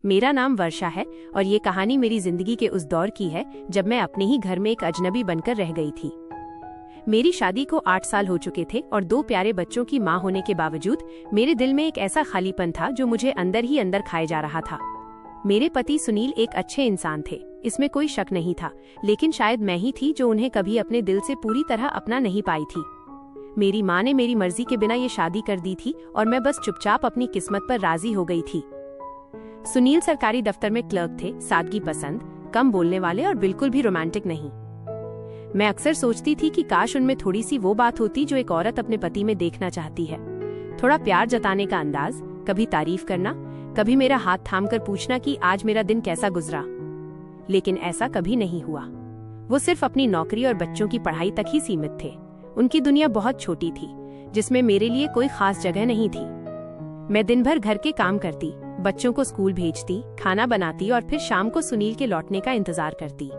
मेरा नाम वर्षा है और ये कहानी मेरी जिंदगी के उस दौर की है जब मैं अपने ही घर में एक अजनबी बनकर रह गई थी। मेरी शादी को 8 साल हो चुके थे और 2 प्यारे बच्चों की मां होने के बावजूद मेरे दिल में एक ऐसा खालीपन था जो मुझे अंदर ही अंदर खाए जा रहा था। मेरे पति सुनील एक अच्छे इंसान थे, इसमें कोई शक नहीं था, लेकिन शायद मैं ही थी जो उन्हें कभी अपने दिल से पूरी तरह अपना नहीं पाई थी। मेरी माँ ने मेरी मर्जी के बिना ये शादी कर दी थी और मैं बस चुपचाप अपनी किस्मत पर राजी हो गई थी। सुनील सरकारी दफ्तर में क्लर्क थे, सादगी पसंद, कम बोलने वाले और बिल्कुल भी रोमांटिक नहीं। मैं अक्सर सोचती थी कि काश उनमें थोड़ी सी वो बात होती जो एक औरत अपने पति में देखना चाहती है। थोड़ा प्यार जताने का अंदाज, कभी तारीफ करना, कभी मेरा हाथ थामकर पूछना कि आज मेरा दिन कैसा गुजरा। लेकिन ऐसा कभी नहीं हुआ। वो सिर्फ अपनी नौकरी और बच्चों की पढ़ाई तक ही सीमित थे। उनकी दुनिया बहुत छोटी थी, जिसमें मेरे लिए कोई खास जगह नहीं थी। मैं दिन भर घर के काम करती, बच्चों को स्कूल भेजती, खाना बनाती और फिर शाम को सुनील के लौटने का इंतजार करती।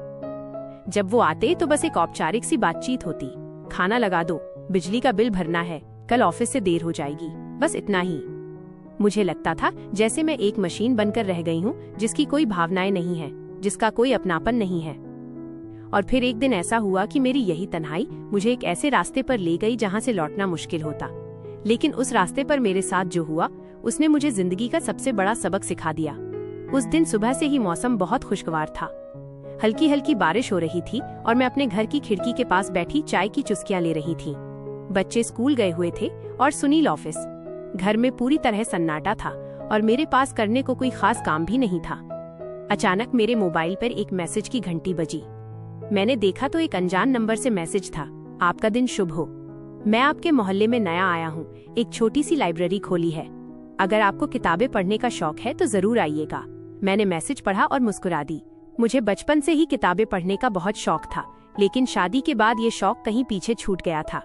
जब वो आते तो बस एक औपचारिक सी बातचीत होती, खाना लगा दो, बिजली का बिल भरना है, कल ऑफिस से देर हो जाएगी, बस इतना ही। मुझे लगता था जैसे मैं एक मशीन बनकर रह गई हूँ जिसकी कोई भावनाएं नहीं है, जिसका कोई अपनापन नहीं है। और फिर एक दिन ऐसा हुआ कि मेरी यही तन्हाई मुझे एक ऐसे रास्ते पर ले गई जहाँ से लौटना मुश्किल होता। लेकिन उस रास्ते पर मेरे साथ जो हुआ उसने मुझे जिंदगी का सबसे बड़ा सबक सिखा दिया। उस दिन सुबह से ही मौसम बहुत खुशगवार था। हल्की हल्की बारिश हो रही थी और मैं अपने घर की खिड़की के पास बैठी चाय की चुस्कियां ले रही थी। बच्चे स्कूल गए हुए थे और सुनील ऑफिस। घर में पूरी तरह सन्नाटा था और मेरे पास करने को कोई खास काम भी नहीं था। अचानक मेरे मोबाइल पर एक मैसेज की घंटी बजी। मैंने देखा तो एक अनजान नंबर से मैसेज था, आपका दिन शुभ हो। मैं आपके मोहल्ले में नया आया हूँ, एक छोटी सी लाइब्रेरी खोली है, अगर आपको किताबें पढ़ने का शौक है तो जरूर आइएगा। मैंने मैसेज पढ़ा और मुस्कुरा दी। मुझे बचपन से ही किताबें पढ़ने का बहुत शौक था, लेकिन शादी के बाद ये शौक कहीं पीछे छूट गया था।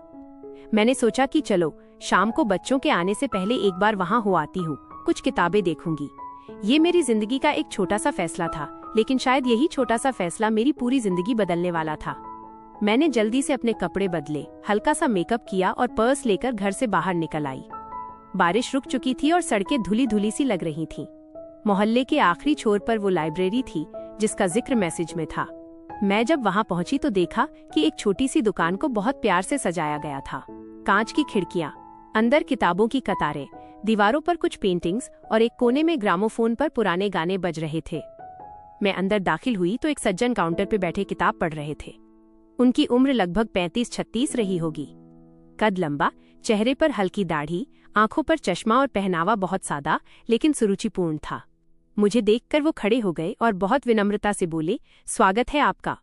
मैंने सोचा कि चलो शाम को बच्चों के आने से पहले एक बार वहाँ हो आती हूँ, कुछ किताबें देखूंगी। ये मेरी जिंदगी का एक छोटा सा फैसला था, लेकिन शायद यही छोटा सा फैसला मेरी पूरी जिंदगी बदलने वाला था। मैंने जल्दी से अपने कपड़े बदले, हल्का सा मेकअप किया और पर्स लेकर घर से बाहर निकल आई। बारिश रुक चुकी थी और सड़कें धुली धुली सी लग रही थीं। मोहल्ले के आखिरी छोर पर वो लाइब्रेरी थी जिसका जिक्र मैसेज में था। मैं जब वहां पहुंची तो देखा कि एक छोटी सी दुकान को बहुत प्यार से सजाया गया था। कांच की खिड़कियां, अंदर किताबों की कतारें, दीवारों पर कुछ पेंटिंग्स और एक कोने में ग्रामोफोन पर पुराने गाने बज रहे थे। मैं अंदर दाखिल हुई तो एक सज्जन काउंटर पे बैठे किताब पढ़ रहे थे। उनकी उम्र लगभग 35-36 रही होगी। कद लंबा, चेहरे पर हल्की दाढ़ी, आंखों पर चश्मा और पहनावा बहुत सादा लेकिन सुरुचिपूर्ण था। मुझे देखकर वो खड़े हो गए और बहुत विनम्रता से बोले, स्वागत है आपका।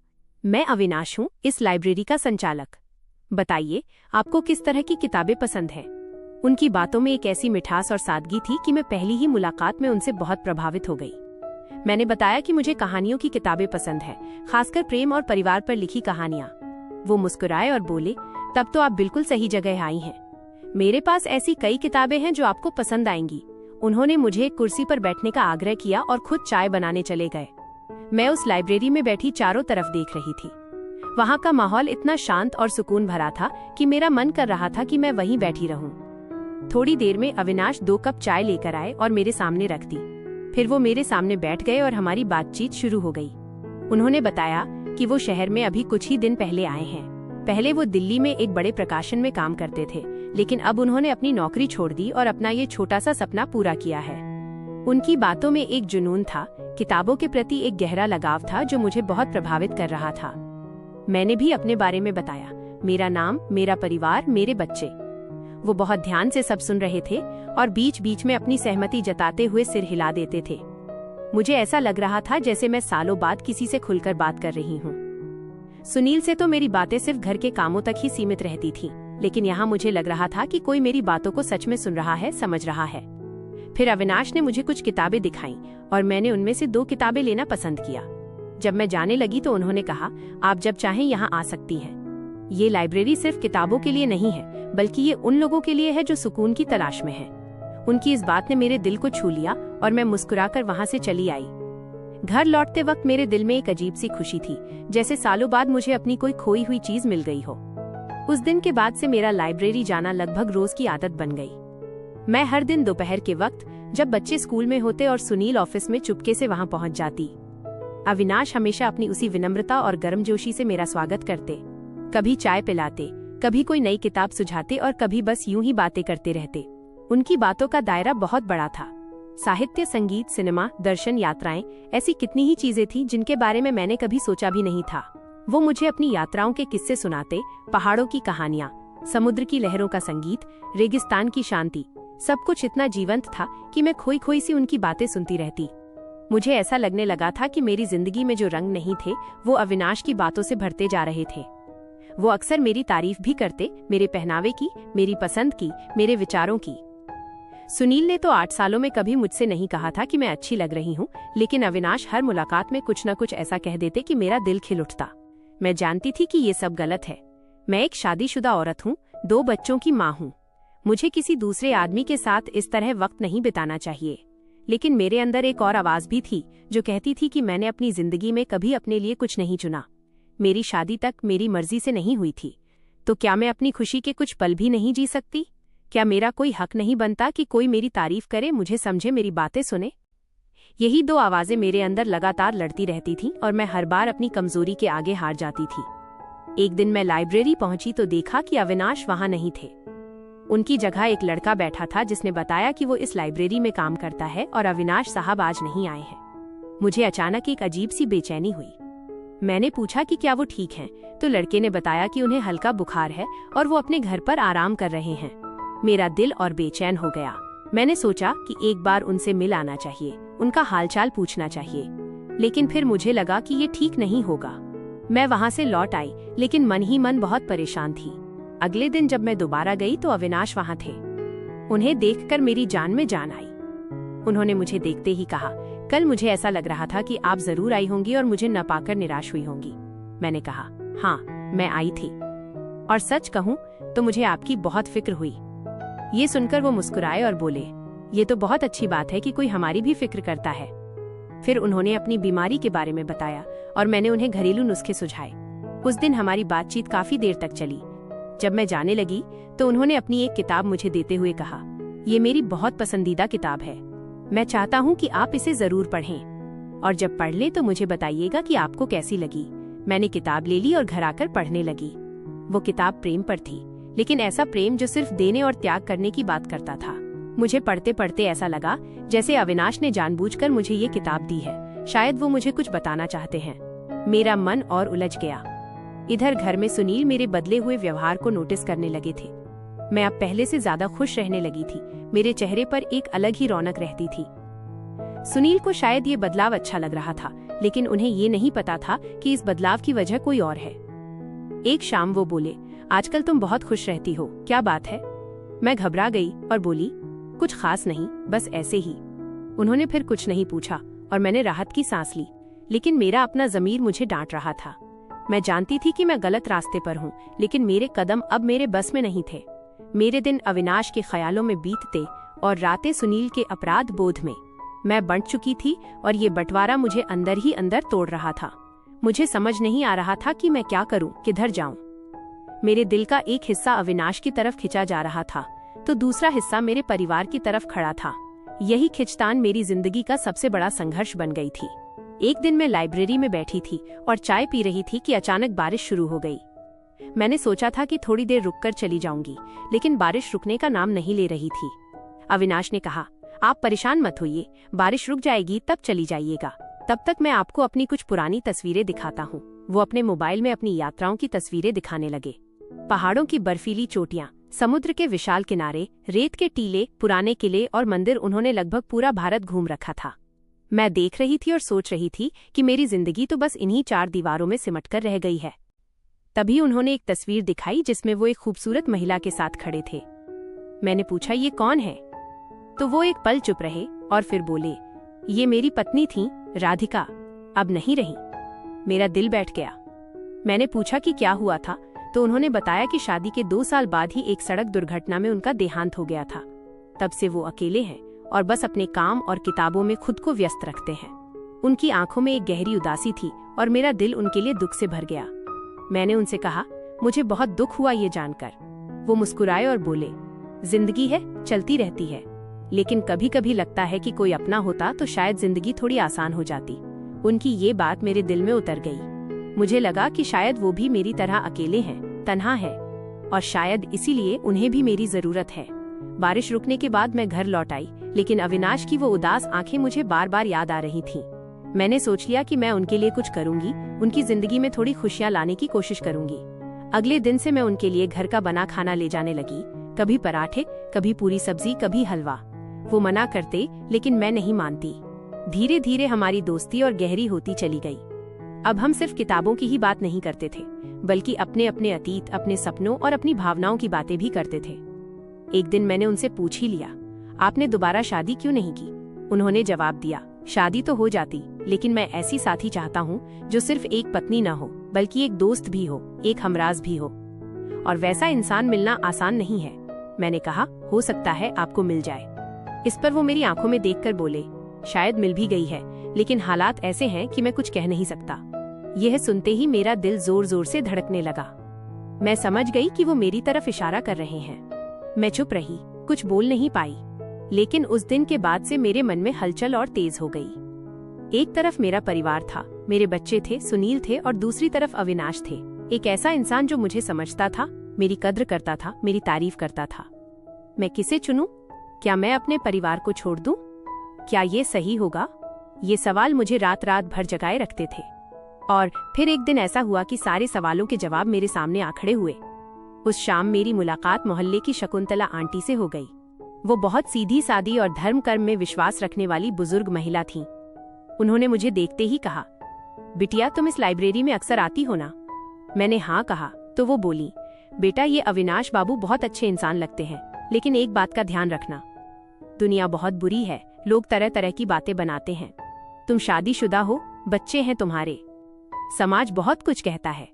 मैं अविनाश हूँ, इस लाइब्रेरी का संचालक। बताइए आपको किस तरह की किताबें पसंद है। उनकी बातों में एक ऐसी मिठास और सादगी थी कि मैं पहली ही मुलाकात में उनसे बहुत प्रभावित हो गई। मैंने बताया कि मुझे कहानियों की किताबें पसंद है, खासकर प्रेम और परिवार पर लिखी कहानियाँ। वो मुस्कुराए और बोले, तब तो आप बिल्कुल सही जगह आई हैं। मेरे पास ऐसी कई किताबें हैं जो आपको पसंद आएंगी। उन्होंने मुझे एक कुर्सी पर बैठने का आग्रह किया और खुद चाय बनाने चले गए। मैं उस लाइब्रेरी में बैठी चारों तरफ देख रही थी। वहाँ का माहौल इतना शांत और सुकून भरा था कि मेरा मन कर रहा था कि मैं वहीं बैठी रहूं। थोड़ी देर में अविनाश 2 कप चाय लेकर आए और मेरे सामने रख दी। फिर वो मेरे सामने बैठ गए और हमारी बातचीत शुरू हो गई। उन्होंने बताया कि वो शहर में अभी कुछ ही दिन पहले आए हैं। पहले वो दिल्ली में एक बड़े प्रकाशन में काम करते थे, लेकिन अब उन्होंने अपनी नौकरी छोड़ दी और अपना ये छोटा सा सपना पूरा किया है। उनकी बातों में एक जुनून था, किताबों के प्रति एक गहरा लगाव था जो मुझे बहुत प्रभावित कर रहा था। मैंने भी अपने बारे में बताया, मेरा नाम, मेरा परिवार, मेरे बच्चे। वो बहुत ध्यान से सब सुन रहे थे और बीच बीच में अपनी सहमति जताते हुए सिर हिला देते थे। मुझे ऐसा लग रहा था जैसे मैं सालों बाद किसी से खुलकर बात कर रही हूँ। सुनील से तो मेरी बातें सिर्फ घर के कामों तक ही सीमित रहती थीं, लेकिन यहाँ मुझे लग रहा था कि कोई मेरी बातों को सच में सुन रहा है, समझ रहा है। फिर अविनाश ने मुझे कुछ किताबें दिखाईं और मैंने उनमें से 2 किताबें लेना पसंद किया। जब मैं जाने लगी तो उन्होंने कहा, आप जब चाहें यहाँ आ सकती हैं। ये लाइब्रेरी सिर्फ किताबों के लिए नहीं है, बल्कि ये उन लोगों के लिए है जो सुकून की तलाश में हैं। उनकी इस बात ने मेरे दिल को छू लिया और मैं मुस्कुराकर वहाँ से चली आई। घर लौटते वक्त मेरे दिल में एक अजीब सी खुशी थी, जैसे सालों बाद मुझे अपनी कोई खोई हुई चीज मिल गई हो। उस दिन के बाद से मेरा लाइब्रेरी जाना लगभग रोज की आदत बन गई। मैं हर दिन दोपहर के वक्त जब बच्चे स्कूल में होते और सुनील ऑफिस में चुपके से वहां पहुंच जाती। अविनाश हमेशा अपनी उसी विनम्रता और गर्मजोशी से मेरा स्वागत करते। कभी चाय पिलाते, कभी कोई नई किताब सुझाते और कभी बस यूं ही बातें करते रहते। उनकी बातों का दायरा बहुत बड़ा था। साहित्य, संगीत, सिनेमा, दर्शन, यात्राएं, ऐसी कितनी ही चीजें थी जिनके बारे में मैंने कभी सोचा भी नहीं था। वो मुझे अपनी यात्राओं के किस्से सुनाते, पहाड़ों की कहानियां, समुद्र की लहरों का संगीत, रेगिस्तान की शांति, सब कुछ इतना जीवंत था कि मैं खोई खोई सी उनकी बातें सुनती रहती। मुझे ऐसा लगने लगा था कि मेरी जिंदगी में जो रंग नहीं थे वो अविनाश की बातों से भरते जा रहे थे। वो अक्सर मेरी तारीफ भी करते, मेरे पहनावे की, मेरी पसंद की, मेरे विचारों की। सुनील ने तो 8 सालों में कभी मुझसे नहीं कहा था कि मैं अच्छी लग रही हूँ, लेकिन अविनाश हर मुलाकात में कुछ न कुछ ऐसा कह देते कि मेरा दिल खिल उठता। मैं जानती थी कि ये सब गलत है। मैं एक शादीशुदा औरत हूँ, 2 बच्चों की माँ हूँ। मुझे किसी दूसरे आदमी के साथ इस तरह वक्त नहीं बिताना चाहिए। लेकिन मेरे अंदर एक और आवाज भी थी जो कहती थी कि मैंने अपनी जिंदगी में कभी अपने लिए कुछ नहीं चुना। मेरी शादी तक मेरी मर्जी से नहीं हुई थी, तो क्या मैं अपनी खुशी के कुछ पल भी नहीं जी सकती? क्या मेरा कोई हक नहीं बनता कि कोई मेरी तारीफ करे, मुझे समझे, मेरी बातें सुने? यही 2 आवाजें मेरे अंदर लगातार लड़ती रहती थीं और मैं हर बार अपनी कमजोरी के आगे हार जाती थी। एक दिन मैं लाइब्रेरी पहुंची तो देखा कि अविनाश वहां नहीं थे। उनकी जगह एक लड़का बैठा था जिसने बताया कि वो इस लाइब्रेरी में काम करता है और अविनाश साहब आज नहीं आए हैं। मुझे अचानक एक अजीब सी बेचैनी हुई। मैंने पूछा कि क्या वो ठीक हैं, तो लड़के ने बताया कि उन्हें हल्का बुखार है और वो अपने घर पर आराम कर रहे हैं। मेरा दिल और बेचैन हो गया। मैंने सोचा कि एक बार उनसे मिल आना चाहिए, उनका हालचाल पूछना चाहिए, लेकिन फिर मुझे लगा कि ये ठीक नहीं होगा। मैं वहां से लौट आई, लेकिन मन ही मन बहुत परेशान थी। अगले दिन जब मैं दोबारा गई तो अविनाश वहां थे। उन्हें देखकर मेरी जान में जान आई। उन्होंने मुझे देखते ही कहा, कल मुझे ऐसा लग रहा था कि आप जरूर आई होंगी और मुझे न पाकर निराश हुई होंगी। मैंने कहा, हाँ, मैं आई थी, और सच कहूँ तो मुझे आपकी बहुत फिक्र हुई। ये सुनकर वो मुस्कुराए और बोले, ये तो बहुत अच्छी बात है कि कोई हमारी भी फिक्र करता है। फिर उन्होंने अपनी बीमारी के बारे में बताया और मैंने उन्हें घरेलू नुस्खे सुझाए। उस दिन हमारी बातचीत काफी देर तक चली। जब मैं जाने लगी तो उन्होंने अपनी एक किताब मुझे देते हुए कहा, ये मेरी बहुत पसंदीदा किताब है, मैं चाहता हूँ कि आप इसे जरूर पढ़ें, और जब पढ़ लें तो मुझे बताइएगा कि आपको कैसी लगी। मैंने किताब ले ली और घर आकर पढ़ने लगी। वो किताब प्रेम पर थी, लेकिन ऐसा प्रेम जो सिर्फ देने और त्याग करने की बात करता था। मुझे पढ़ते पढ़ते ऐसा लगा जैसे अविनाश ने जानबूझकर मुझे ये किताब दी है। शायद वो मुझे कुछ बताना चाहते हैं। मेरा मन और उलझ गया। इधर घर में सुनील मेरे बदले हुए व्यवहार को नोटिस करने लगे थे। मैं अब पहले से ज्यादा खुश रहने लगी थी। मेरे चेहरे पर एक अलग ही रौनक रहती थी। सुनील को शायद ये बदलाव अच्छा लग रहा था, लेकिन उन्हें ये नहीं पता था कि इस बदलाव की वजह कोई और है। एक शाम वो बोले, आजकल तुम बहुत खुश रहती हो, क्या बात है? मैं घबरा गई और बोली, कुछ खास नहीं, बस ऐसे ही। उन्होंने फिर कुछ नहीं पूछा और मैंने राहत की सांस ली, लेकिन मेरा अपना ज़मीर मुझे डांट रहा था। मैं जानती थी कि मैं गलत रास्ते पर हूँ, लेकिन मेरे कदम अब मेरे बस में नहीं थे। मेरे दिन अविनाश के ख्यालों में बीतते और रातें सुनील के अपराध बोध में। मैं बंट चुकी थी और ये बंटवारा मुझे अंदर ही अंदर तोड़ रहा था। मुझे समझ नहीं आ रहा था कि मैं क्या करूं, किधर जाऊं। मेरे दिल का एक हिस्सा अविनाश की तरफ खिंचा जा रहा था, तो दूसरा हिस्सा मेरे परिवार की तरफ खड़ा था। यही खिंचतान मेरी जिंदगी का सबसे बड़ा संघर्ष बन गई थी। एक दिन मैं लाइब्रेरी में बैठी थी और चाय पी रही थी कि अचानक बारिश शुरू हो गई। मैंने सोचा था कि थोड़ी देर रुककर चली जाऊंगी, लेकिन बारिश रुकने का नाम नहीं ले रही थी। अविनाश ने कहा, आप परेशान मत होइए, बारिश रुक जाएगी तब चली जाइएगा। तब तक मैं आपको अपनी कुछ पुरानी तस्वीरें दिखाता हूँ। वो अपने मोबाइल में अपनी यात्राओं की तस्वीरें दिखाने लगे। पहाड़ों की बर्फीली चोटियां, समुद्र के विशाल किनारे, रेत के टीले, पुराने किले और मंदिर। उन्होंने लगभग पूरा भारत घूम रखा था। मैं देख रही थी और सोच रही थी कि मेरी जिंदगी तो बस इन्हीं 4 दीवारों में सिमटकर रह गई है। तभी उन्होंने एक तस्वीर दिखाई जिसमें वो एक खूबसूरत महिला के साथ खड़े थे। मैंने पूछा, ये कौन है? तो वो एक पल चुप रहे और फिर बोले, ये मेरी पत्नी थी, राधिका, अब नहीं रही। मेरा दिल बैठ गया। मैंने पूछा कि क्या हुआ था, तो उन्होंने बताया कि शादी के 2 साल बाद ही एक सड़क दुर्घटना में उनका देहांत हो गया था। तब से वो अकेले हैं और बस अपने काम और किताबों में खुद को व्यस्त रखते हैं। उनकी आंखों में एक गहरी उदासी थी और मेरा दिल उनके लिए दुख से भर गया। मैंने उनसे कहा, मुझे बहुत दुख हुआ ये जानकर। वो मुस्कुराए और बोले, जिंदगी है, चलती रहती है, लेकिन कभी कभी लगता है कि कोई अपना होता तो शायद जिंदगी थोड़ी आसान हो जाती। उनकी ये बात मेरे दिल में उतर गई। मुझे लगा कि शायद वो भी मेरी तरह अकेले हैं, तन्हा है, और शायद इसीलिए उन्हें भी मेरी जरूरत है। बारिश रुकने के बाद मैं घर लौट आई, लेकिन अविनाश की वो उदास आंखें मुझे बार बार याद आ रही थीं। मैंने सोच लिया कि मैं उनके लिए कुछ करूंगी, उनकी जिंदगी में थोड़ी खुशियां लाने की कोशिश करूंगी। अगले दिन से मैं उनके लिए घर का बना खाना ले जाने लगी, कभी पराठे, कभी पूरी सब्जी, कभी हलवा। वो मना करते, लेकिन मैं नहीं मानती। धीरे धीरे हमारी दोस्ती और गहरी होती चली गई। अब हम सिर्फ किताबों की ही बात नहीं करते थे, बल्कि अपने अपने अतीत, अपने सपनों और अपनी भावनाओं की बातें भी करते थे। एक दिन मैंने उनसे पूछ ही लिया, आपने दोबारा शादी क्यों नहीं की? उन्होंने जवाब दिया, शादी तो हो जाती, लेकिन मैं ऐसी साथी चाहता हूँ जो सिर्फ एक पत्नी न हो, बल्कि एक दोस्त भी हो, एक हमराज भी हो। और वैसा इंसान मिलना आसान नहीं है। मैंने कहा, हो सकता है आपको मिल जाए। इस पर वो मेरी आंखों में देखकर बोले, शायद मिल भी गई है, लेकिन हालात ऐसे हैं कि मैं कुछ कह नहीं सकता। यह सुनते ही मेरा दिल जोर जोर से धड़कने लगा। मैं समझ गई कि वो मेरी तरफ इशारा कर रहे हैं। मैं चुप रही, कुछ बोल नहीं पाई। लेकिन उस दिन के बाद से मेरे मन में हलचल और तेज हो गई। एक तरफ मेरा परिवार था, मेरे बच्चे थे, सुनील थे, और दूसरी तरफ अविनाश थे, एक ऐसा इंसान जो मुझे समझता था, मेरी कद्र करता था, मेरी तारीफ करता था। मैं किसे चुनूं? क्या मैं अपने परिवार को छोड़ दूं? क्या ये सही होगा? ये सवाल मुझे रात रात भर जगाए रखते थे। और फिर एक दिन ऐसा हुआ कि सारे सवालों के जवाब मेरे सामने आ खड़े हुए। उस शाम मेरी मुलाकात मोहल्ले की शकुंतला आंटी से हो गई। वो बहुत सीधी सादी और धर्म कर्म में विश्वास रखने वाली बुजुर्ग महिला थीं। उन्होंने मुझे देखते ही कहा, बिटिया तुम इस लाइब्रेरी में अक्सर आती हो ना? मैंने हाँ कहा तो वो बोली, बेटा ये अविनाश बाबू बहुत अच्छे इंसान लगते हैं, लेकिन एक बात का ध्यान रखना, दुनिया बहुत बुरी है, लोग तरह तरह की बातें बनाते हैं। तुम शादीशुदा हो, बच्चे हैं तुम्हारे, समाज बहुत कुछ कहता है।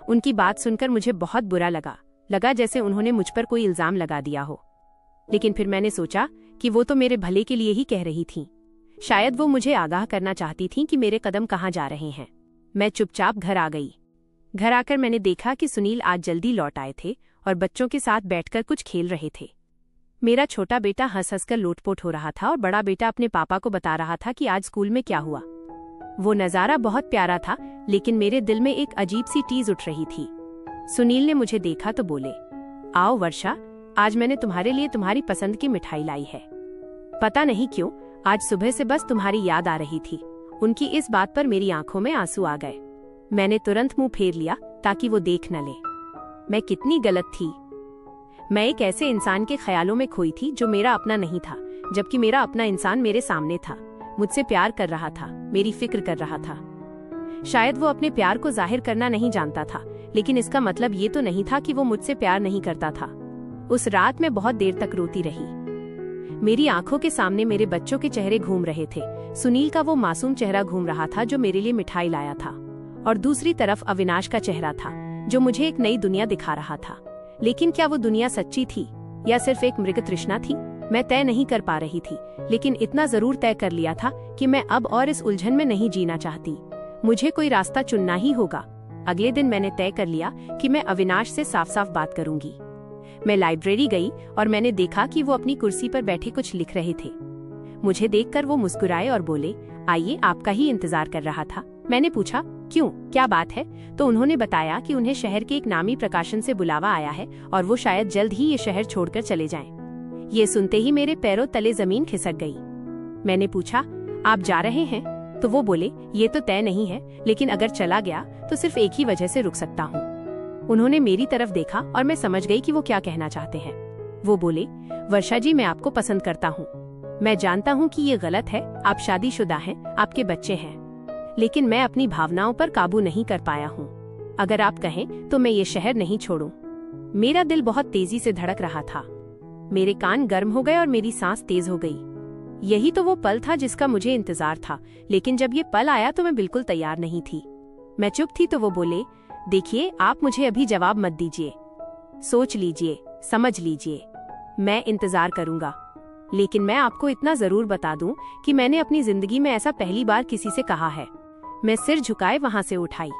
उनकी बात सुनकर मुझे बहुत बुरा लगा जैसे उन्होंने मुझ पर कोई इल्जाम लगा दिया हो। लेकिन फिर मैंने सोचा कि वो तो मेरे भले के लिए ही कह रही थीं। शायद वो मुझे आगाह करना चाहती थीं कि मेरे कदम कहाँ जा रहे हैं। मैं चुपचाप घर आ गई। घर आकर मैंने देखा कि सुनील आज जल्दी लौट आए थे और बच्चों के साथ बैठकर कुछ खेल रहे थे। मेरा छोटा बेटा हंस हंसकर लोटपोट हो रहा था और बड़ा बेटा अपने पापा को बता रहा था कि आज स्कूल में क्या हुआ। वो नज़ारा बहुत प्यारा था, लेकिन मेरे दिल में एक अजीब सी टीज उठ रही थी। सुनील ने मुझे देखा तो बोले, आओ वर्षा, आज मैंने तुम्हारे लिए तुम्हारी पसंद की मिठाई लाई है। पता नहीं क्यों आज सुबह से बस तुम्हारी याद आ रही थी। उनकी इस बात पर मेरी आंखों में आंसू आ गए। मैंने तुरंत मुंह फेर लिया ताकि वो देख न ले। मैं कितनी गलत थी। मैं एक ऐसे इंसान के ख्यालों में खोई थी जो मेरा अपना नहीं था, जबकि मेरा अपना इंसान मेरे सामने था, मुझसे प्यार कर रहा था, मेरी फिक्र कर रहा था। शायद वो अपने प्यार को जाहिर करना नहीं जानता था, लेकिन इसका मतलब ये तो नहीं था कि वो मुझसे प्यार नहीं करता था। उस रात मैं बहुत देर तक रोती रही। मेरी आंखों के सामने मेरे बच्चों के चेहरे घूम रहे थे। सुनील का वो मासूम चेहरा घूम रहा था जो मेरे लिए मिठाई लाया था, और दूसरी तरफ अविनाश का चेहरा था जो मुझे एक नई दुनिया दिखा रहा था। लेकिन क्या वो दुनिया सच्ची थी या सिर्फ एक मृग तृष्णा थी? मैं तय नहीं कर पा रही थी, लेकिन इतना जरूर तय कर लिया था कि मैं अब और इस उलझन में नहीं जीना चाहती। मुझे कोई रास्ता चुनना ही होगा। अगले दिन मैंने तय कर लिया कि मैं अविनाश से साफ साफ बात करूंगी। मैं लाइब्रेरी गई और मैंने देखा कि वो अपनी कुर्सी पर बैठे कुछ लिख रहे थे। मुझे देखकर वो मुस्कुराए और बोले, आइए, आपका ही इंतजार कर रहा था। मैंने पूछा, क्यों, क्या बात है? तो उन्होंने बताया कि उन्हें शहर के एक नामी प्रकाशन से बुलावा आया है और वो शायद जल्द ही ये शहर छोड़कर चले जाएं। ये सुनते ही मेरे पैरों तले जमीन खिसक गई। मैंने पूछा, आप जा रहे हैं? तो वो बोले, ये तो तय नहीं है, लेकिन अगर चला गया तो सिर्फ एक ही वजह से रुक सकता हूँ। उन्होंने मेरी तरफ देखा और मैं समझ गई कि वो क्या कहना चाहते हैं। वो बोले, वर्षा जी, मैं आपको पसंद करता हूँ। मैं जानता हूँ कि ये गलत है, आप शादीशुदा हैं, आपके बच्चे हैं, लेकिन मैं अपनी भावनाओं पर काबू नहीं कर पाया हूँ। अगर आप कहें तो मैं ये शहर नहीं छोड़ूं। मेरा दिल बहुत तेजी से धड़क रहा था। मेरे कान गर्म हो गए और मेरी सांस तेज हो गई। यही तो वो पल था जिसका मुझे इंतजार था, लेकिन जब ये पल आया तो मैं बिल्कुल तैयार नहीं थी। मैं चुप थी तो वो बोले, देखिए, आप मुझे अभी जवाब मत दीजिए, सोच लीजिए, समझ लीजिए, मैं इंतजार करूंगा। लेकिन मैं आपको इतना जरूर बता दूं कि मैंने अपनी जिंदगी में ऐसा पहली बार किसी से कहा है। मैं सिर झुकाए वहां से उठाई।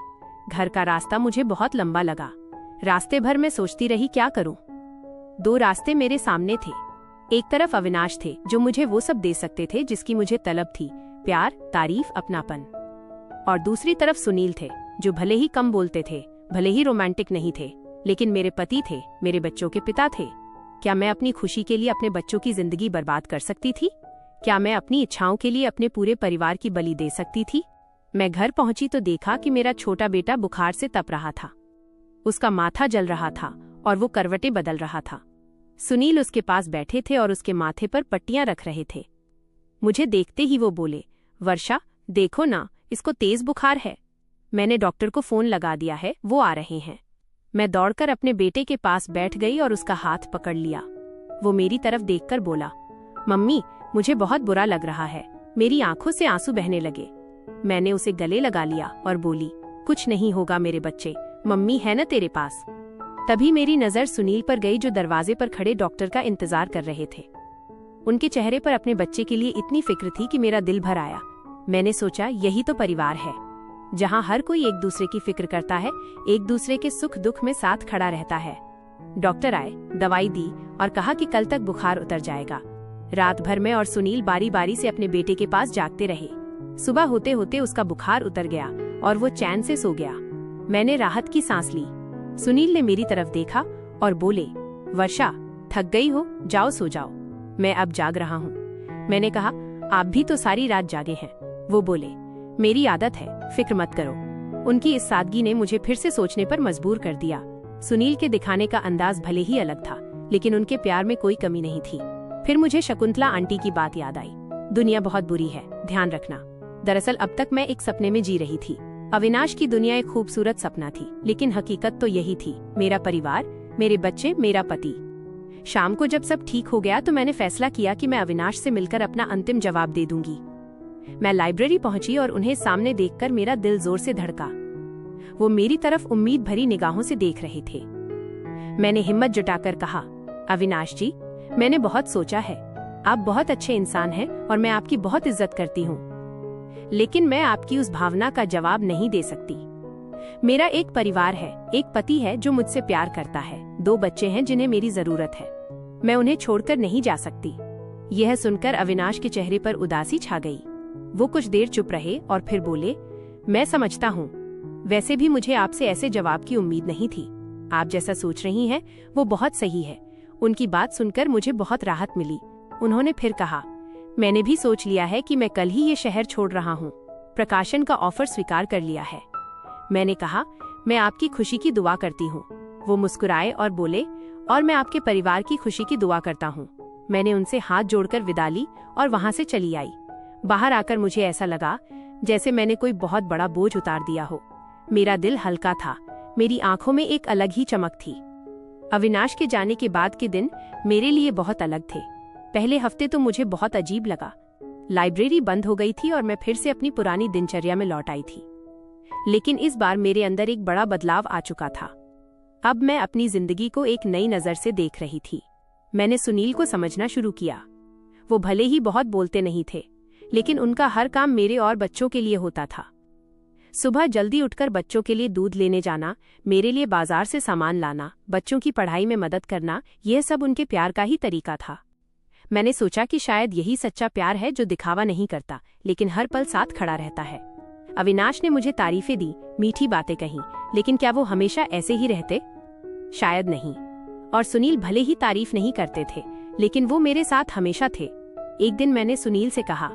घर का रास्ता मुझे बहुत लंबा लगा। रास्ते भर मैं सोचती रही क्या करूं। 2 रास्ते मेरे सामने थे, एक तरफ अविनाश थे जो मुझे वो सब दे सकते थे जिसकी मुझे तलब थी, प्यार, तारीफ, अपनापन। और दूसरी तरफ सुनील थे जो भले ही कम बोलते थे, भले ही रोमांटिक नहीं थे, लेकिन मेरे पति थे, मेरे बच्चों के पिता थे। क्या मैं अपनी खुशी के लिए अपने बच्चों की जिंदगी बर्बाद कर सकती थी? क्या मैं अपनी इच्छाओं के लिए अपने पूरे परिवार की बलि दे सकती थी? मैं घर पहुंची तो देखा कि मेरा छोटा बेटा बुखार से तप रहा था। उसका माथा जल रहा था और वो करवटें बदल रहा था। सुनील उसके पास बैठे थे और उसके माथे पर पट्टियां रख रहे थे। मुझे देखते ही वो बोले, वर्षा देखो ना, इसको तेज बुखार है। मैंने डॉक्टर को फोन लगा दिया है, वो आ रहे हैं। मैं दौड़कर अपने बेटे के पास बैठ गई और उसका हाथ पकड़ लिया। वो मेरी तरफ देखकर बोला, मम्मी मुझे बहुत बुरा लग रहा है। मेरी आंखों से आंसू बहने लगे। मैंने उसे गले लगा लिया और बोली, कुछ नहीं होगा मेरे बच्चे, मम्मी है न तेरे पास। तभी मेरी नजर सुनील पर गई जो दरवाजे पर खड़े डॉक्टर का इंतजार कर रहे थे। उनके चेहरे पर अपने बच्चे के लिए इतनी फिक्र थी कि मेरा दिल भर आया। मैंने सोचा यही तो परिवार है, जहाँ हर कोई एक दूसरे की फिक्र करता है, एक दूसरे के सुख दुख में साथ खड़ा रहता है। डॉक्टर आए, दवाई दी और कहा कि कल तक बुखार उतर जाएगा। रात भर में और सुनील बारी बारी से अपने बेटे के पास जागते रहे। सुबह होते होते उसका बुखार उतर गया और वो चैन से सो गया। मैंने राहत की सांस ली। सुनील ने मेरी तरफ देखा और बोले, वर्षा थक गई हो, जाओ सो जाओ, मैं अब जाग रहा हूँ। मैंने कहा, आप भी तो सारी रात जागे हैं। वो बोले, मेरी आदत है, फिक्र मत करो। उनकी इस सादगी ने मुझे फिर से सोचने पर मजबूर कर दिया। सुनील के दिखाने का अंदाज भले ही अलग था, लेकिन उनके प्यार में कोई कमी नहीं थी। फिर मुझे शकुंतला आंटी की बात याद आई। दुनिया बहुत बुरी है, ध्यान रखना। दरअसल अब तक मैं एक सपने में जी रही थी। अविनाश की दुनिया एक खूबसूरत सपना थी, लेकिन हकीकत तो यही थी, मेरा परिवार, मेरे बच्चे, मेरा पति। शाम को जब सब ठीक हो गया तो मैंने फैसला किया कि मैं अविनाश से मिलकर अपना अंतिम जवाब दे दूंगी। मैं लाइब्रेरी पहुंची और उन्हें सामने देखकर मेरा दिल जोर से धड़का। वो मेरी तरफ उम्मीद भरी निगाहों से देख रहे थे। मैंने हिम्मत जुटाकर कहा, अविनाश जी, मैंने बहुत सोचा है। आप बहुत अच्छे इंसान हैं और मैं आपकी बहुत इज्जत करती हूँ, लेकिन मैं आपकी उस भावना का जवाब नहीं दे सकती। मेरा एक परिवार है, एक पति है जो मुझसे प्यार करता है, 2 बच्चे हैं जिन्हें मेरी जरूरत है। मैं उन्हें छोड़कर नहीं जा सकती। यह सुनकर अविनाश के चेहरे पर उदासी छा गई। वो कुछ देर चुप रहे और फिर बोले, मैं समझता हूँ, वैसे भी मुझे आपसे ऐसे जवाब की उम्मीद नहीं थी। आप जैसा सोच रही हैं वो बहुत सही है। उनकी बात सुनकर मुझे बहुत राहत मिली। उन्होंने फिर कहा, मैंने भी सोच लिया है कि मैं कल ही ये शहर छोड़ रहा हूँ। प्रकाशन का ऑफर स्वीकार कर लिया है। मैंने कहा, मैं आपकी खुशी की दुआ करती हूँ। वो मुस्कुराए और बोले, और मैं आपके परिवार की खुशी की दुआ करता हूँ। मैंने उनसे हाथ जोड़कर विदा ली और वहाँ से चली आई। बाहर आकर मुझे ऐसा लगा जैसे मैंने कोई बहुत बड़ा बोझ उतार दिया हो। मेरा दिल हल्का था, मेरी आंखों में एक अलग ही चमक थी। अविनाश के जाने के बाद के दिन मेरे लिए बहुत अलग थे। पहले हफ्ते तो मुझे बहुत अजीब लगा। लाइब्रेरी बंद हो गई थी और मैं फिर से अपनी पुरानी दिनचर्या में लौट आई थी। लेकिन इस बार मेरे अंदर एक बड़ा बदलाव आ चुका था। अब मैं अपनी जिंदगी को एक नई नजर से देख रही थी। मैंने सुनील को समझना शुरू किया। वो भले ही बहुत बोलते नहीं थे, लेकिन उनका हर काम मेरे और बच्चों के लिए होता था। सुबह जल्दी उठकर बच्चों के लिए दूध लेने जाना, मेरे लिए बाजार से सामान लाना, बच्चों की पढ़ाई में मदद करना, यह सब उनके प्यार का ही तरीका था। मैंने सोचा कि शायद यही सच्चा प्यार है जो दिखावा नहीं करता, लेकिन हर पल साथ खड़ा रहता है। अविनाश ने मुझे तारीफें दी, मीठी बातें कहीं, लेकिन क्या वो हमेशा ऐसे ही रहते? शायद नहीं। और सुनील भले ही तारीफ नहीं करते थे, लेकिन वो मेरे साथ हमेशा थे। एक दिन मैंने सुनील से कहा,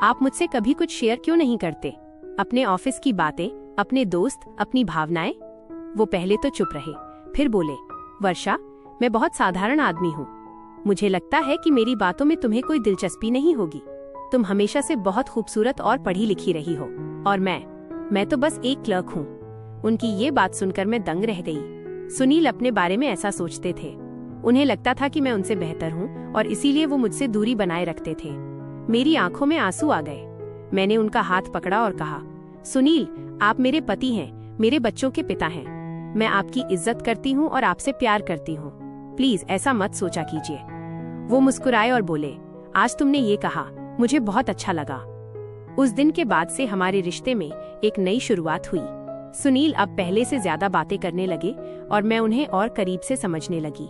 आप मुझसे कभी कुछ शेयर क्यों नहीं करते? अपने ऑफिस की बातें, अपने दोस्त, अपनी भावनाएं। वो पहले तो चुप रहे, फिर बोले, वर्षा, मैं बहुत साधारण आदमी हूँ। मुझे लगता है कि मेरी बातों में तुम्हें कोई दिलचस्पी नहीं होगी। तुम हमेशा से बहुत खूबसूरत और पढ़ी लिखी रही हो, और मैं तो बस एक क्लर्क हूँ। उनकी ये बात सुनकर मैं दंग रह गई। सुनील अपने बारे में ऐसा सोचते थे। उन्हें लगता था कि मैं उनसे बेहतर हूँ और इसीलिए वो मुझसे दूरी बनाए रखते थे। मेरी आंखों में आंसू आ गए। मैंने उनका हाथ पकड़ा और कहा, सुनील, आप मेरे पति हैं, मेरे बच्चों के पिता हैं। मैं आपकी इज्जत करती हूँ और आपसे प्यार करती हूँ। प्लीज ऐसा मत सोचा कीजिए। वो मुस्कुराए और बोले, आज तुमने ये कहा, मुझे बहुत अच्छा लगा। उस दिन के बाद से हमारे रिश्ते में एक नई शुरुआत हुई। सुनील अब पहले से ज्यादा बातें करने लगे और मैं उन्हें और करीब से समझने लगी।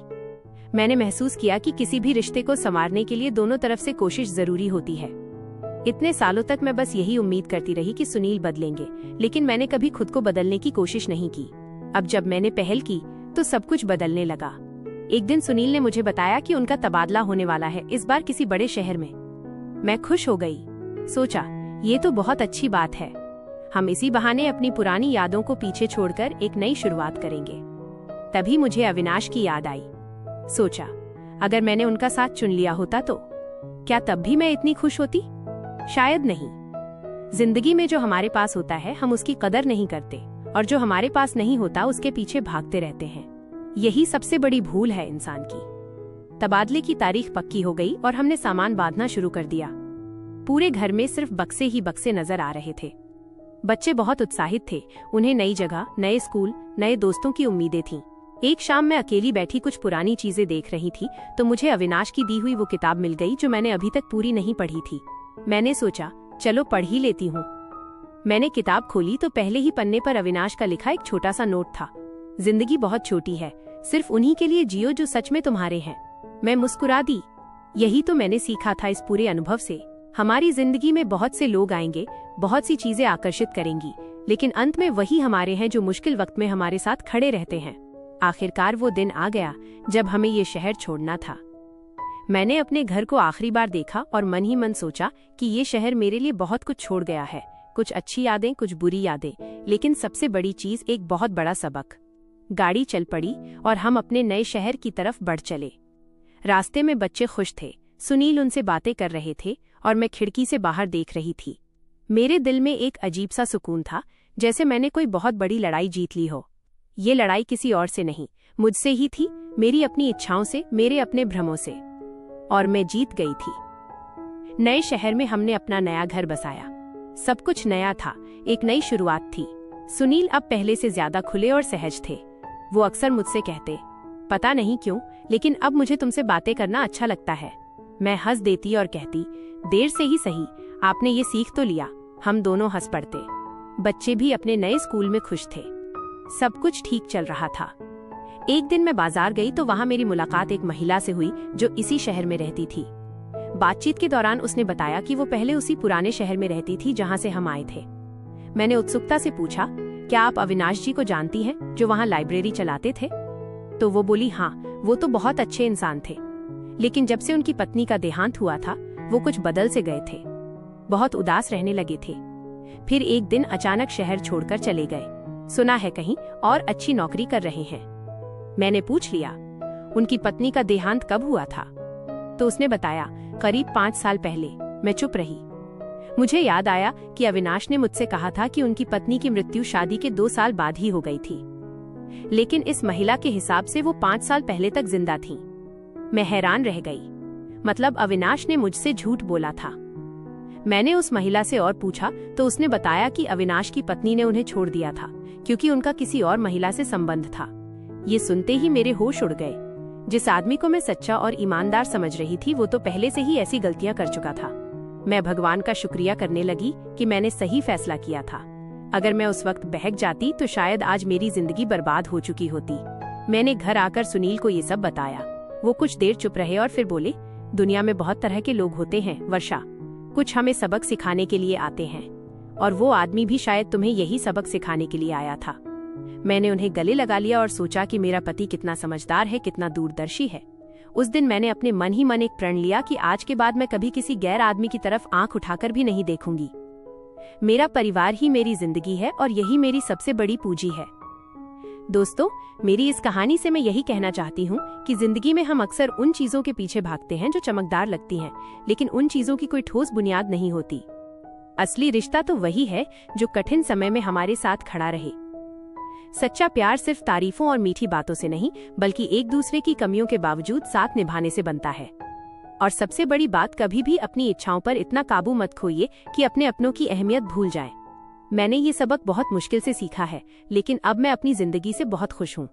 मैंने महसूस किया कि किसी भी रिश्ते को संवारने के लिए दोनों तरफ से कोशिश जरूरी होती है। इतने सालों तक मैं बस यही उम्मीद करती रही कि सुनील बदलेंगे, लेकिन मैंने कभी खुद को बदलने की कोशिश नहीं की। अब जब मैंने पहल की तो सब कुछ बदलने लगा। एक दिन सुनील ने मुझे बताया कि उनका तबादला होने वाला है, इस बार किसी बड़े शहर में। मैं खुश हो गई। सोचा, ये तो बहुत अच्छी बात है। हम इसी बहाने अपनी पुरानी यादों को पीछे छोड़कर एक नई शुरुआत करेंगे। तभी मुझे अविनाश की याद आई। सोचा, अगर मैंने उनका साथ चुन लिया होता तो क्या तब भी मैं इतनी खुश होती? शायद नहीं। जिंदगी में जो हमारे पास होता है हम उसकी कदर नहीं करते, और जो हमारे पास नहीं होता उसके पीछे भागते रहते हैं। यही सबसे बड़ी भूल है इंसान की। तबादले की तारीख पक्की हो गई और हमने सामान बांधना शुरू कर दिया। पूरे घर में सिर्फ बक्से ही बक्से नजर आ रहे थे। बच्चे बहुत उत्साहित थे। उन्हें नई जगह, नए स्कूल, नए दोस्तों की उम्मीदें थीं। एक शाम मैं अकेली बैठी कुछ पुरानी चीजें देख रही थी तो मुझे अविनाश की दी हुई वो किताब मिल गई जो मैंने अभी तक पूरी नहीं पढ़ी थी। मैंने सोचा, चलो पढ़ ही लेती हूँ। मैंने किताब खोली तो पहले ही पन्ने पर अविनाश का लिखा एक छोटा सा नोट था। जिंदगी बहुत छोटी है, सिर्फ उन्हीं के लिए जियो जो सच में तुम्हारे हैं। मैं मुस्कुरा दी। यही तो मैंने सीखा था इस पूरे अनुभव से। हमारी जिंदगी में बहुत से लोग आएंगे, बहुत सी चीजें आकर्षित करेंगी, लेकिन अंत में वही हमारे हैं जो मुश्किल वक्त में हमारे साथ खड़े रहते हैं। आखिरकार वो दिन आ गया जब हमें ये शहर छोड़ना था। मैंने अपने घर को आखिरी बार देखा और मन ही मन सोचा कि ये शहर मेरे लिए बहुत कुछ छोड़ गया है। कुछ अच्छी यादें, कुछ बुरी यादें, लेकिन सबसे बड़ी चीज एक बहुत बड़ा सबक। गाड़ी चल पड़ी और हम अपने नए शहर की तरफ बढ़ चले। रास्ते में बच्चे खुश थे। सुनील उनसे बातें कर रहे थे और मैं खिड़की से बाहर देख रही थी। मेरे दिल में एक अजीब सा सुकून था, जैसे मैंने कोई बहुत बड़ी लड़ाई जीत ली हो। ये लड़ाई किसी और से नहीं, मुझसे ही थी, मेरी अपनी इच्छाओं से, मेरे अपने भ्रमों से। और मैं जीत गई थी। नए शहर में हमने अपना नया घर बसाया। सब कुछ नया था, एक नई शुरुआत थी। सुनील अब पहले से ज्यादा खुले और सहज थे। वो अक्सर मुझसे कहते, पता नहीं क्यों, लेकिन अब मुझे तुमसे बातें करना अच्छा लगता है। मैं हंस देती और कहती, देर से ही सही, आपने ये सीख तो लिया। हम दोनों हंस पड़ते। बच्चे भी अपने नए स्कूल में खुश थे। सब कुछ ठीक चल रहा था। एक दिन मैं बाजार गई तो वहां मेरी मुलाकात एक महिला से हुई जो इसी शहर में रहती थी। बातचीत के दौरान उसने बताया कि वो पहले उसी पुराने शहर में रहती थी जहां से हम आए थे। मैंने उत्सुकता से पूछा, क्या आप अविनाश जी को जानती हैं जो वहां लाइब्रेरी चलाते थे? तो वो बोली, हाँ, वो तो बहुत अच्छे इंसान थे, लेकिन जब से उनकी पत्नी का देहांत हुआ था वो कुछ बदल से गए थे। बहुत उदास रहने लगे थे। फिर एक दिन अचानक शहर छोड़कर चले गए। सुना है कहीं और अच्छी नौकरी कर रहे हैं। मैंने पूछ लिया, उनकी पत्नी का देहांत कब हुआ था? तो उसने बताया, करीब 5 साल पहले। मैं चुप रही। मुझे याद आया कि अविनाश ने मुझसे कहा था कि उनकी पत्नी की मृत्यु शादी के 2 साल बाद ही हो गई थी, लेकिन इस महिला के हिसाब से वो 5 साल पहले तक जिंदा थीं। मैं हैरान रह गई। मतलब अविनाश ने मुझसे झूठ बोला था। मैंने उस महिला से और पूछा तो उसने बताया कि अविनाश की पत्नी ने उन्हें छोड़ दिया था क्योंकि उनका किसी और महिला से संबंध था। ये सुनते ही मेरे होश उड़ गए। जिस आदमी को मैं सच्चा और ईमानदार समझ रही थी वो तो पहले से ही ऐसी गलतियां कर चुका था। मैं भगवान का शुक्रिया करने लगी कि मैंने सही फैसला किया था। अगर मैं उस वक्त बहक जाती तो शायद आज मेरी जिंदगी बर्बाद हो चुकी होती। मैंने घर आकर सुनील को ये सब बताया। वो कुछ देर चुप रहे और फिर बोले, दुनिया में बहुत तरह के लोग होते हैं वर्षा, कुछ हमें सबक सिखाने के लिए आते हैं, और वो आदमी भी शायद तुम्हें यही सबक सिखाने के लिए आया था। मैंने उन्हें गले लगा लिया और सोचा कि मेरा पति कितना समझदार है, कितना दूरदर्शी है। उस दिन मैंने अपने मन ही मन एक प्रण लिया कि आज के बाद मैं कभी किसी गैर आदमी की तरफ आंख उठाकर भी नहीं देखूंगी। मेरा परिवार ही मेरी जिंदगी है और यही मेरी सबसे बड़ी पूंजी है। दोस्तों, मेरी इस कहानी से मैं यही कहना चाहती हूँ कि जिंदगी में हम अक्सर उन चीजों के पीछे भागते हैं जो चमकदार लगती हैं, लेकिन उन चीजों की कोई ठोस बुनियाद नहीं होती। असली रिश्ता तो वही है जो कठिन समय में हमारे साथ खड़ा रहे। सच्चा प्यार सिर्फ तारीफों और मीठी बातों से नहीं, बल्कि एक दूसरे की कमियों के बावजूद साथ निभाने से बनता है। और सबसे बड़ी बात, कभी भी अपनी इच्छाओं पर इतना काबू मत खोइए कि अपने अपनों की अहमियत भूल जाएं। मैंने ये सबक बहुत मुश्किल से सीखा है, लेकिन अब मैं अपनी जिंदगी से बहुत खुश हूँ।